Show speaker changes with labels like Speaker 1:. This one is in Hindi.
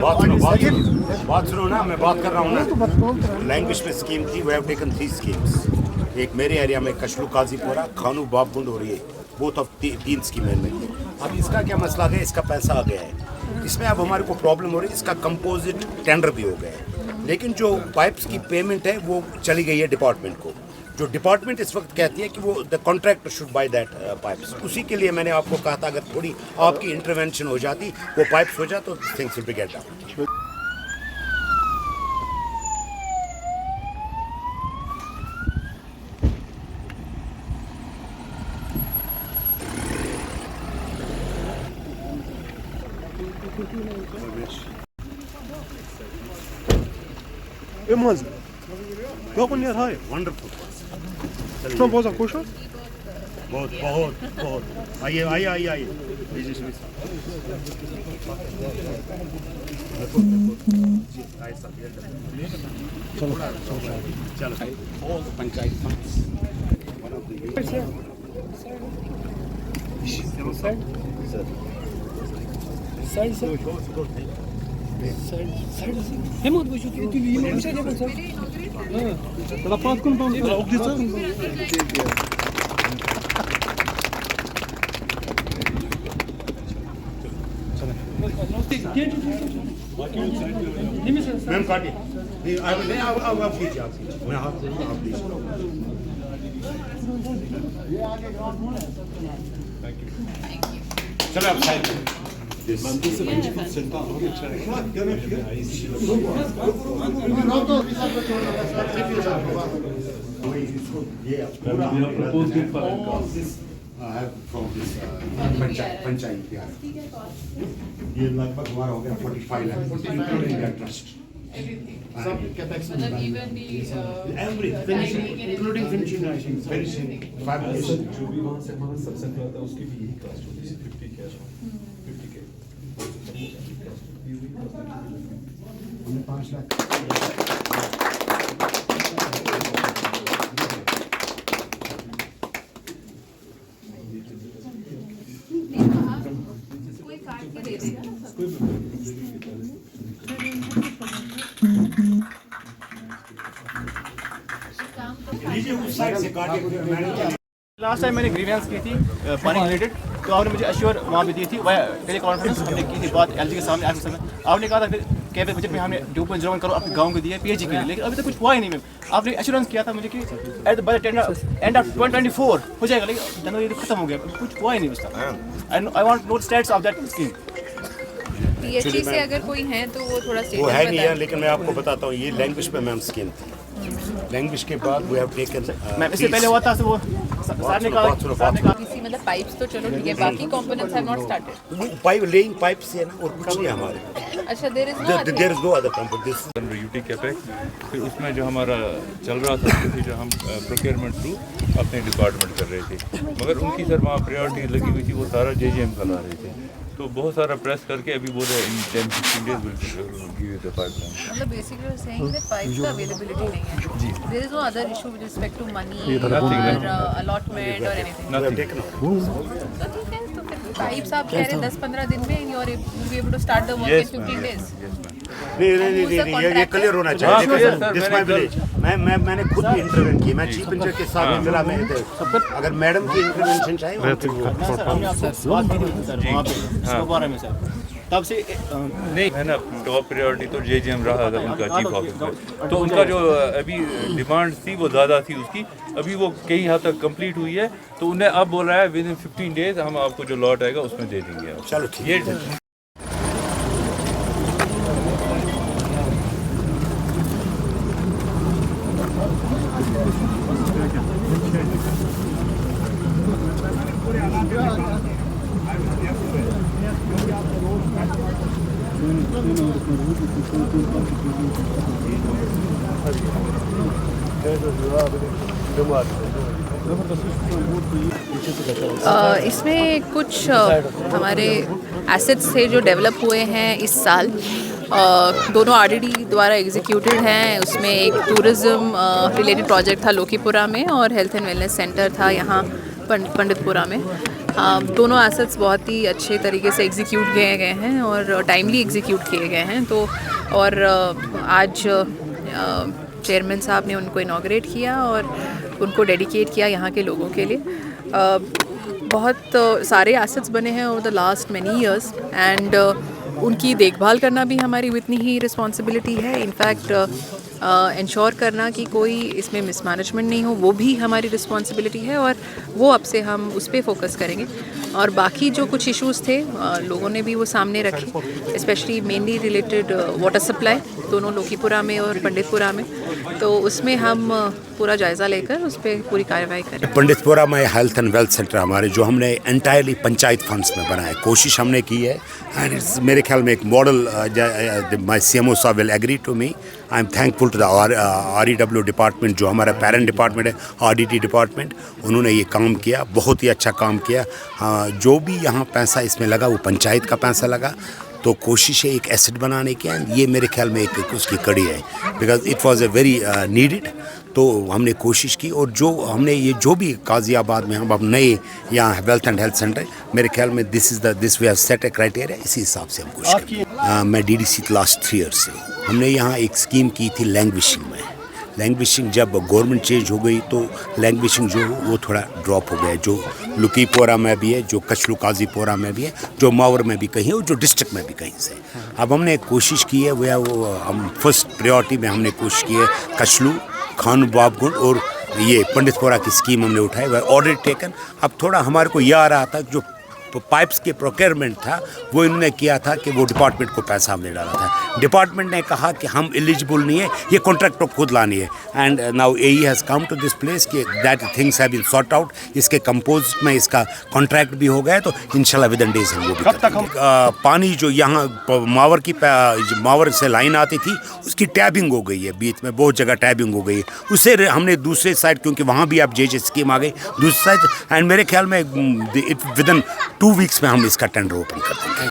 Speaker 1: बात सुनो ना, मैं बात कर रहा हूँ ना। लैंग्वेज पे स्कीम थी, वी हैव टेकन 3 स्कीम्स। एक मेरे एरिया में कशलू काजीपुरा, खानू बाबगुंड हो रही है, बोथ ऑफ 3 स्कीमें में। अब इसका क्या मसला है, इसका पैसा आ गया है, इसमें अब हमारे को प्रॉब्लम हो रही है। इसका कंपोजिट टेंडर भी हो गया है, लेकिन जो पाइप्स की पेमेंट है वो चली गई है डिपार्टमेंट को। जो डिपार्टमेंट इस वक्त कहती है कि वो the contractor should by that pipes. उसी के लिए मैंने आपको कहा था अगर थोड़ी आपकी इंटरवेंशन हो जाती, वो पाइप्स हो जाए तो things will be get down.
Speaker 2: Imaz. Yok mu hayır?
Speaker 1: Wonderful.
Speaker 2: Şuna bozan koşu.
Speaker 1: बहुत बहुत बहुत आइए आइए आइए आइए जी जी चलो चलो all the panchayat funds one of the
Speaker 3: Hemen bu şu tüyü yine bir şey yapacağım.
Speaker 2: Dla patkum tam ogdisa.
Speaker 1: Ma'am काटिए आप कीजिए आप मैं हाथ आप दीजिए। चलो आप साइड पंचायत ये लगभग हमारा हो गया 45 लाख इंक्लूडिंग दैट ट्रस्ट
Speaker 4: मतलब even the
Speaker 1: everything
Speaker 4: including
Speaker 1: finishing fabrication
Speaker 5: जो भी वहाँ से हमारा सत्संग हुआ था उसकी भी यही कास्ट होती है 50 कैश 50K
Speaker 1: हमने 5 लाख
Speaker 4: कोई काट के दे देगा ना सब।
Speaker 1: लीजिए उस साइड से काटिए मैंने
Speaker 3: लास्ट टाइम मैंने ग्रीवेंस की थी पानी रिलेटेड, तो आपने मुझे अश्योर वहाँ भी दी थी, वह टेली कॉन्फ्रेंस हमने की थी बात एलजी के सामने आपके सामने। आपने कहा था फिर कैबिनेट बजट में हमने 2.01 करोड़ अपने गांव को दिए पीएचई के लिए, लेकिन अभी तक कुछ हुआ ही नहीं। मैम आपने एश्योरेंस किया था मुझे कि एट द एंड ऑफ 2024 हो जाएगा, लेकिन जनवरी तो खत्म हो गया, कुछ हुआ ही नहीं उसका। I want know status of that scheme.
Speaker 4: PHE से अगर कोई है तो वो थोड़ा
Speaker 1: वो
Speaker 4: स्टेटस
Speaker 1: है नहीं है,
Speaker 4: बताएं।
Speaker 1: लेकिन मैं आपको बताता हूँ ये लैंग्वेज पे मैम स्कीम थी। लैंग्वेज के बाद वी हैव टेकन
Speaker 3: मैम इससे पहले हुआ था तो वो सर ने कहा
Speaker 4: किसी मतलब पाइप्स तो चलो ठीक है, बाकी components have not started.
Speaker 1: Pipe laying pipe से ना और कुछ नहीं है हमारे।
Speaker 4: अच्छा there is no
Speaker 1: there is no other component.
Speaker 6: यूटी कैपेक, फिर उसमें जो हमारा चल रहा था उसमें जो हम प्रोक्योरमेंट थ्रू अपने डिपार्टमेंट कर रहे थे, मगर उनकी सर वहाँ प्रायोरिटी लगी हुई थी, वो सारा जेजीएम का ला रहे थे, तो बहुत सारा प्रेस करके अभी बोल रहे in 10-15 days will give you the pipeline.
Speaker 4: मतलब basically you are saying that pipes का अवेलेबिलिटी नहीं है। There is no other issue with respect to money और अलॉटमेंट और एनीथिंग। तो ठीक है, तो फिर पाइप्स आप कह रहे हैं 10-15 दिन में and you are able to start the work in 15 days.
Speaker 1: नहीं ये क्लियर होना चाहिए। दिस माय विलेज मैंने खुद भी इंटरवेंशन की, मैं चीफ इंजीनियर के साथ में मिला। मैं अगर मैडम की इंटरवेंशन चाहिए
Speaker 3: तब से
Speaker 6: नहीं है ना, टॉप प्रायोरिटी तो जेजीएम रहा था उनका चीफ ऑफिसर, तो उनका जो अभी डिमांड थी वो ज़्यादा थी उसकी, अभी वो कई हद तक कंप्लीट हुई है, तो उन्हें अब बोल रहा है विद इन 15 डेज हम आपको जो लॉट आएगा उसमें दे देंगे।
Speaker 1: चलो ठीक है।
Speaker 4: इसमें कुछ हमारे एसेट्स थे जो डेवलप हुए हैं इस साल, दोनों आरडीडी द्वारा एग्जीक्यूटेड हैं। उसमें एक टूरिज़्म रिलेटेड प्रोजेक्ट था लोकीपुरा में और हेल्थ एंड वेलनेस सेंटर था यहाँ पंडितपुरा में। दोनों एसेट्स बहुत ही अच्छे तरीके से एग्जीक्यूट किए गए हैं और टाइमली एग्जीक्यूट किए गए हैं। तो और आज चेयरमैन साहब ने उनको इनॉग्रेट किया और उनको डेडिकेट किया यहाँ के लोगों के लिए। बहुत सारे एसेट्स बने हैं over the last many years and उनकी देखभाल करना भी हमारी उतनी ही रिस्पॉन्सिबिलिटी है। इनफैक्ट इंश्योर करना कि कोई इसमें मिसमैनेजमेंट नहीं हो वो भी हमारी रिस्पॉन्सिबिलिटी है और वो अब से हम उस पर फोकस करेंगे। और बाकी जो कुछ इश्यूज़ थे लोगों ने भी वो सामने रखे, specially mainly related water supply दोनों लोकीपुरा में और पंडितपुरा में, तो उसमें हम पूरा जायज़ा लेकर उस पर पूरी कार्रवाई करें।
Speaker 1: पंडितपुरा में हेल्थ एंड वेल्थ सेंटर हमारे जो हमने एंटायरली पंचायत फंड्स में बनाया, कोशिश हमने की है एंड मेरे ख्याल में एक मॉडल माय CMO साहब will agree to me. I am thankful to the REW department जो हमारा पेरेंट डिपार्टमेंट है, RDT डिपार्टमेंट, उन्होंने ये काम किया, बहुत ही अच्छा काम किया। जो भी यहाँ पैसा इसमें लगा वो पंचायत का पैसा लगा। तो कोशिश है एक एसेट बनाने की, ये मेरे ख्याल में एक उसकी कड़ी है because it was a very needed. तो हमने कोशिश की और जो हमने ये जो भी गाज़ियाबाद में हम अब नए यहाँ वेल्थ एंड हेल्थ सेंटर, मेरे ख्याल में this we have set a criteria, इसी हिसाब से हम कोशिश करें। मैं DDC लास्ट 3 ईयर्स से हमने यहाँ एक स्कीम की थी लैंग्विशिंग में। लैंग्विशिंग जब गवर्नमेंट चेंज हो गई तो लैंग्विशिंग जो वो थोड़ा ड्रॉप हो गया, जो लुकीपोरा में भी है, जो कचलू काजीपोरा में भी है, जो मावर में भी कहीं है और जो डिस्ट्रिक्ट में भी कहीं से। अब हमने कोशिश की है वो हम फर्स्ट प्रायोरिटी में हमने कोशिश की है कचलू, खानू बाबगुंड और ये पंडितपुरा की स्कीम हमने उठाई, वह ऑर्डर टेकन। अब थोड़ा हमारे को यह आ रहा था जो पाइप्स के प्रोक्योरमेंट था वो इन्होंने किया था कि वो डिपार्टमेंट को पैसा हमने डाला था। डिपार्टमेंट ने कहा कि हम एलिजिबल नहीं है, ये कॉन्ट्रैक्ट तो खुद लानी है। And now AE has come to this place कि that things have been sort out. इसके कंपोज में इसका कॉन्ट्रैक्ट भी हो गया, तो इंशाल्लाह विद इन डेज हम वो भी कर देंगे। पानी जो यहाँ मावर से लाइन आती थी उसकी टैबिंग हो गई है, बीच में बहुत जगह टैबिंग हो गई है। उससे हमने दूसरे साइड, क्योंकि वहाँ भी अब JJ स्कीम आ गई दूसरी साइड, एंड मेरे ख्याल में विद इन 2 वीक्स में हम इसका टेंडर ओपन कर देंगे।